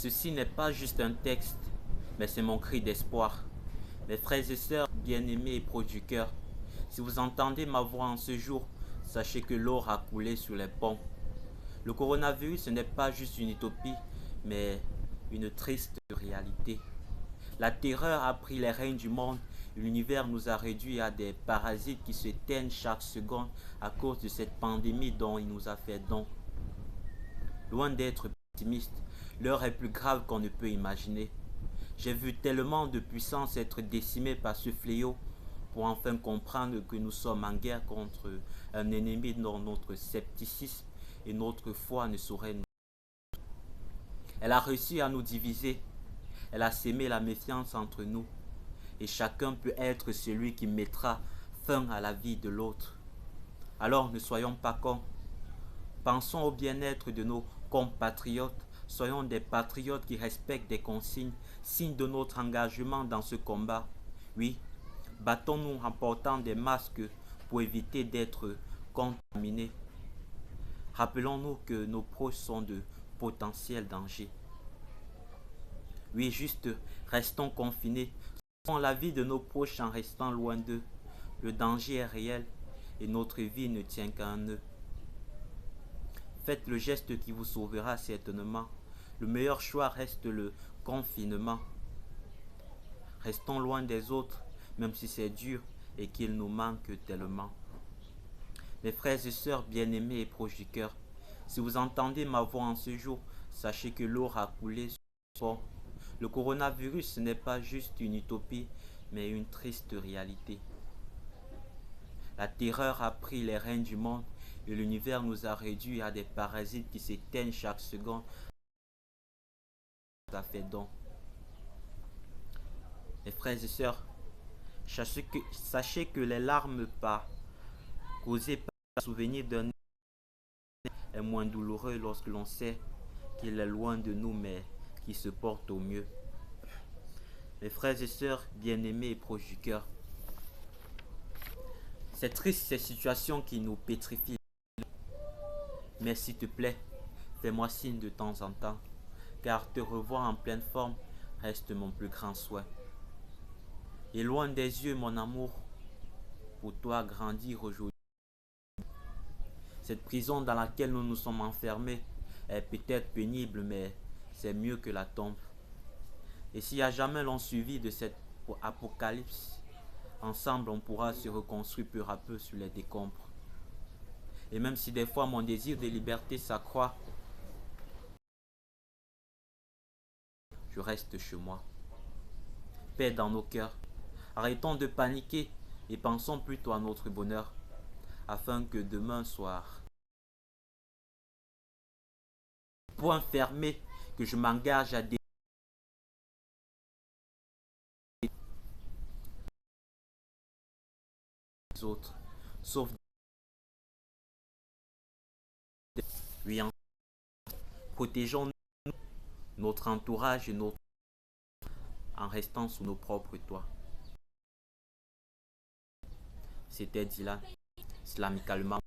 Ceci n'est pas juste un texte, mais c'est mon cri d'espoir. Mes frères et sœurs bien-aimés et proches du cœur, si vous entendez ma voix en ce jour, sachez que l'eau a coulé sur les ponts. Le coronavirus, ce n'est pas juste une utopie, mais une triste réalité. La terreur a pris les rênes du monde. L'univers nous a réduits à des parasites qui se teignent chaque seconde à cause de cette pandémie dont il nous a fait don. Loin d'être pessimiste, l'heure est plus grave qu'on ne peut imaginer. J'ai vu tellement de puissance être décimée par ce fléau pour enfin comprendre que nous sommes en guerre contre un ennemi dont notre scepticisme et notre foi ne sauraient nous. Elle a réussi à nous diviser. Elle a sémé la méfiance entre nous. Et chacun peut être celui qui mettra fin à la vie de l'autre. Alors ne soyons pas cons. Pensons au bien-être de nos compatriotes. Soyons des patriotes qui respectent des consignes, signe de notre engagement dans ce combat. Oui, battons-nous en portant des masques pour éviter d'être contaminés. Rappelons-nous que nos proches sont de potentiels dangers. Oui, juste restons confinés. Sauvons la vie de nos proches en restant loin d'eux. Le danger est réel et notre vie ne tient qu'à un nœud. Faites le geste qui vous sauvera certainement. Le meilleur choix reste le confinement. Restons loin des autres, même si c'est dur et qu'il nous manque tellement. Mes frères et sœurs bien-aimés et proches du cœur, si vous entendez ma voix en ce jour, sachez que l'eau a coulé sur le pont. Le coronavirus, ce n'est pas juste une utopie, mais une triste réalité. La terreur a pris les rênes du monde et l'univers nous a réduits à des parasites qui s'éteignent chaque seconde. Ça fait donc. Mes frères et sœurs, sachez que les larmes causées par le souvenir d'un est moins douloureux lorsque l'on sait qu'il est loin de nous mais qu'il se porte au mieux. Mes frères et sœurs bien-aimés et proches du cœur, c'est triste ces situations qui nous pétrifient. Mais s'il te plaît, fais-moi signe de temps en temps, car te revoir en pleine forme reste mon plus grand souhait. Et loin des yeux, mon amour, pour toi grandir aujourd'hui. Cette prison dans laquelle nous nous sommes enfermés est peut-être pénible, mais c'est mieux que la tombe. Et si à jamais l'on survit de cette apocalypse, ensemble on pourra se reconstruire peu à peu sur les décombres. Et même si des fois mon désir de liberté s'accroît, je reste chez moi. Paix dans nos cœurs. Arrêtons de paniquer et pensons plutôt à notre bonheur, afin que demain soir, point fermé, que je m'engage à des autres, sauf oui, protégeons notre entourage et notre en restant sous nos propres toits. C'était Dylan, islamicalement.